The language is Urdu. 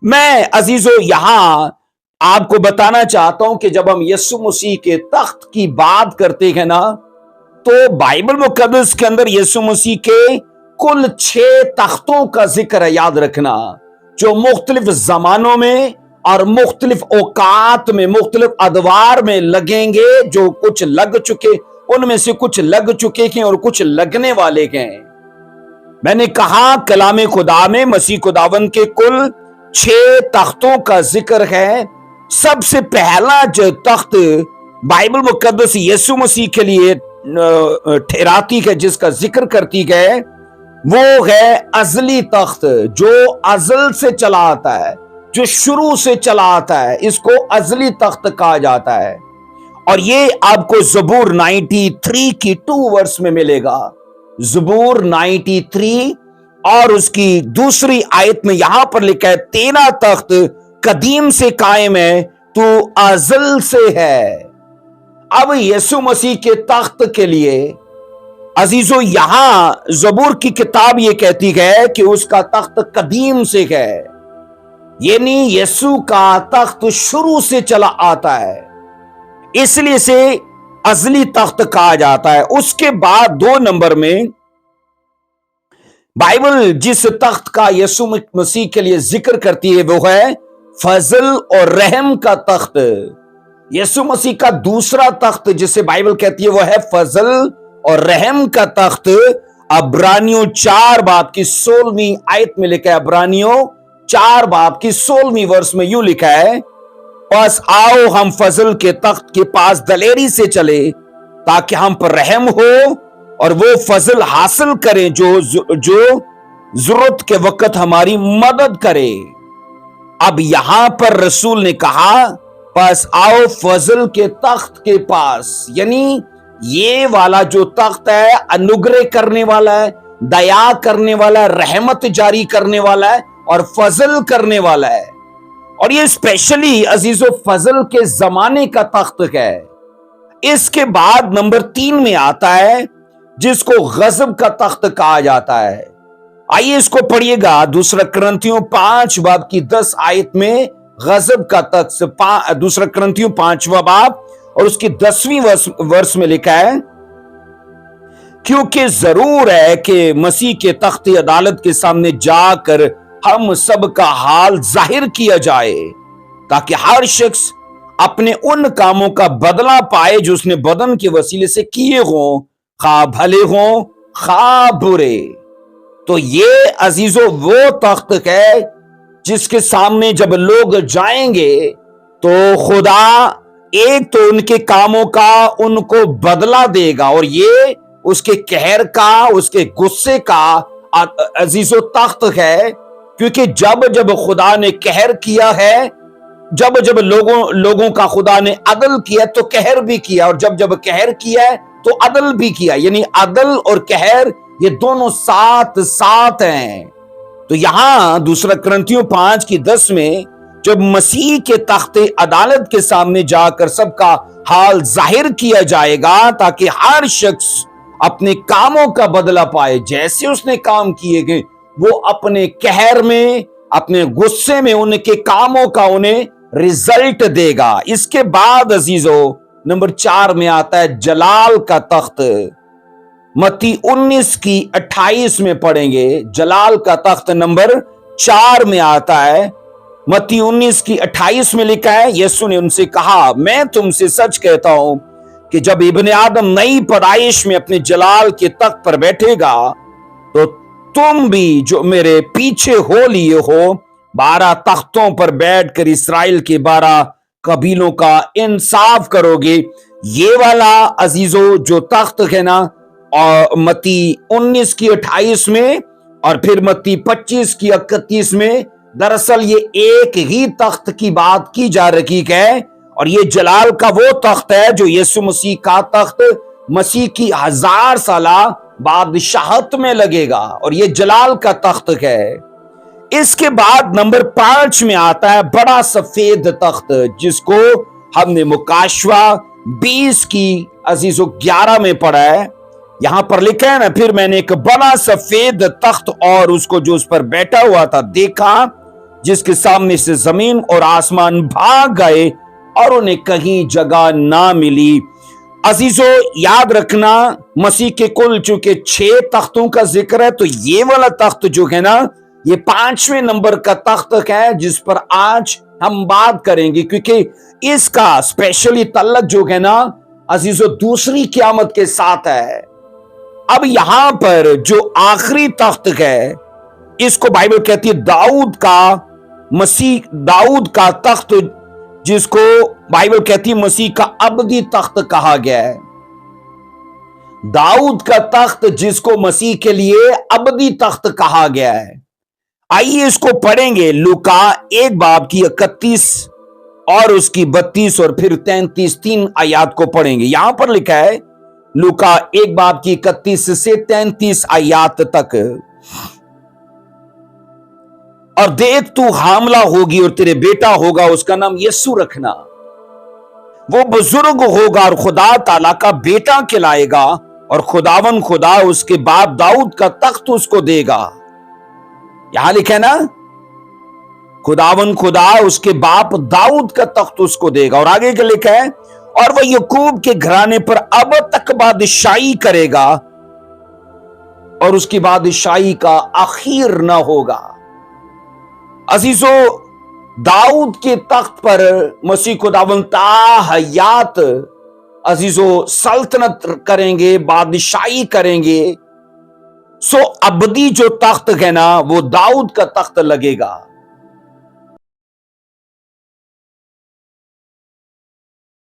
میں عزیزو یہاں آپ کو بتانا چاہتا ہوں کہ جب ہم یسوع مسیح کے تخت کی بات کرتے ہیں نا، تو بائبل مقدس کے اندر یسوع مسیح کے کل 6 تختوں کا ذکر ہے، یاد رکھنا، جو مختلف زمانوں میں اور مختلف اوقات میں مختلف ادوار میں لگیں گے، جو کچھ لگ چکے، ان میں سے کچھ لگ چکے ہیں اور کچھ لگنے والے ہیں۔ میں نے کہا کلام خدا میں مسیح خداوند کے کل 6 تختوں کا ذکر ہے۔ سب سے پہلا جو تخت بائبل مقدس یسوع مسیح کے لیے ٹھہراتی ہے، جس کا ذکر کرتی ہے، وہ ہے ازلی تخت، جو ازل سے چلا آتا ہے، جو شروع سے چلا آتا ہے، اس کو ازلی تخت کہا جاتا ہے۔ اور یہ آپ کو زبور 93 کی 2 ورس میں ملے گا۔ زبور 93 اور اس کی دوسری آیت میں یہاں پر لکھا ہے، تیرا تخت قدیم سے قائم ہے، تو ازل سے ہے۔ اب یسوع مسیح کے تخت کے لیے عزیزو یہاں زبور کی کتاب یہ کہتی ہے کہ اس کا تخت قدیم سے ہے، یعنی یسوع کا تخت شروع سے چلا آتا ہے، اس لیے سے ازلی تخت کہا جاتا ہے۔ اس کے بعد 2 نمبر میں بائبل جس تخت کا یسوع مسیح کے لیے ذکر کرتی ہے، وہ ہے فضل اور رحم کا تخت۔ یسوع مسیح کا دوسرا تخت جسے بائبل کہتی ہے، وہ ہے فضل اور رحم کا تخت۔ عبرانیوں 4 باب کی 16ویں آیت میں لکھا ہے، عبرانیوں 4 باب کی 16ویں ورس میں یوں لکھا ہے، پس آؤ ہم فضل کے تخت کے پاس دلیری سے چلے، تاکہ ہم پر رحم ہو اور وہ فضل حاصل کریں جو ضرورت کے وقت ہماری مدد کرے۔ اب یہاں پر رسول نے کہا پس آؤ فضل کے تخت کے پاس، یعنی یہ والا جو تخت ہے انگرہ کرنے والا ہے، دیا کرنے والا ہے، رحمت جاری کرنے والا ہے اور فضل کرنے والا ہے۔ اور یہ اسپیشلی عزیزو فضل کے زمانے کا تخت ہے۔ اس کے بعد نمبر 3 میں آتا ہے جس کو غضب کا تخت کہا جاتا ہے۔ آئیے اس کو پڑھیے گا، دوسرا کرنتھیوں 5 باب کی 10 آیت میں غضب کا تخت، دوسرا کرنتھیوں 5واں باب اور اس کی 10ویں ورس میں لکھا ہے، کیونکہ ضرور ہے کہ مسیح کے تخت عدالت کے سامنے جا کر ہم سب کا حال ظاہر کیا جائے، تاکہ ہر شخص اپنے ان کاموں کا بدلہ پائے جو اس نے بدن کے وسیلے سے کیے ہوں، خواہ بھلے ہوں خواہ برے۔ تو یہ عزیزو وہ تخت ہے جس کے سامنے جب لوگ جائیں گے تو خدا ایک تو ان کے کاموں کا ان کو بدلہ دے گا، اور یہ اس کے قہر کا، اس کے غصے کا عزیزو تخت ہے، کیونکہ جب خدا نے قہر کیا ہے، جب لوگوں کا خدا نے عدل کیا تو قہر بھی کیا، اور جب قہر کیا ہے تو عدل بھی کیا، یعنی عدل اور قہر یہ دونوں ساتھ ساتھ ہیں۔ تو یہاں دوسرا کرنتھیوں 5 کی 10 میں جب مسیح کے تخت عدالت کے سامنے جا کر سب کا حال ظاہر کیا جائے گا، تاکہ ہر شخص اپنے کاموں کا بدلہ پائے، جیسے اس نے کام کیے گئے وہ اپنے قہر میں، اپنے غصے میں ان کے کاموں کا انہیں رزلٹ دے گا۔ اس کے بعد عزیزو نمبر 4 میں آتا ہے جلال کا تخت۔ متی 19 کی 28 میں پڑھیں گے، جلال کا تخت نمبر 4 میں آتا ہے۔ متی 19 کی 28 میں لکھا ہے، یسوع نے ان سے کہا، میں تم سے سچ کہتا ہوں کہ جب ابن آدم نئی پیدائش میں اپنے جلال کے تخت پر بیٹھے گا، تو تم بھی جو میرے پیچھے ہو لیے ہو 12 تختوں پر بیٹھ کر اسرائیل کے 12 قبیلوں کا انصاف کرو گے۔ یہ والا عزیزو جو تخت ہے نا، اور متی 19 کی 28 میں اور پھر متی 25 کی 31 میں، دراصل یہ ایک ہی تخت کی بات کی جا رہی ہے، اور یہ جلال کا وہ تخت ہے جو یسوع مسیح کا تخت مسیح کی 1000 سالہ بادشاہت میں لگے گا، اور یہ جلال کا تخت ہے۔ اس کے بعد نمبر 5 میں آتا ہے بڑا سفید تخت، جس کو ہم نے مکاشوہ 20 کی عزیزو 11 میں پڑھا ہے۔ یہاں پر لکھا ہے نا، پھر میں نے ایک بڑا سفید تخت اور اس کو جو اس پر بیٹھا ہوا تھا دیکھا، جس کے سامنے سے زمین اور آسمان بھاگ گئے اور انہیں کہیں جگہ نہ ملی۔ عزیزو یاد رکھنا، مسیح کے کل چونکہ 6 تختوں کا ذکر ہے، تو یہ والا تخت جو ہے نا، یہ 5ویں نمبر کا تخت ہے جس پر آج ہم بات کریں گے، کیونکہ اس کا اسپیشلی تعلق جو ہے نا عزیزو دوسری قیامت کے ساتھ ہے۔ اب یہاں پر جو آخری تخت ہے، اس کو بائبل کہتی ہے داؤد کا تخت، جس کو بائبل کہتی ہے مسیح کا ابدی تخت کہا گیا ہے۔ داؤد کا تخت جس کو مسیح کے لیے ابدی تخت کہا گیا ہے۔ آئیے اس کو پڑھیں گے، لوکا 1 باب کی 31 اور اس کی 32 اور پھر 33 3 آیات کو پڑھیں گے۔ یہاں پر لکھا ہے لوکا 1 باب کی 31 سے 33 آیات تک، اور دیکھ تو حاملہ ہوگی اور تیرے بیٹا ہوگا، اس کا نام یسوع رکھنا، وہ بزرگ ہوگا اور خدا تعالیٰ کا بیٹا کہلائے گا، اور خداون خدا اس کے باپ داؤد کا تخت اس کو دے گا۔ یہاں لکھا ہے نا، خداون خدا اس کے باپ داؤد کا تخت اس کو دے گا، اور آگے کیا لکھا ہے، اور وہ یعقوب کے گھرانے پر اب تک بادشاہی کرے گا، اور اس کی بادشاہی کا آخر نہ ہوگا۔ عزیزو داؤد کے تخت پر مسیح خداوند تا حیات عزیزو سلطنت کریں گے، بادشاہی کریں گے۔ سو ابدی جو تخت ہے نا وہ داؤد کا تخت لگے گا۔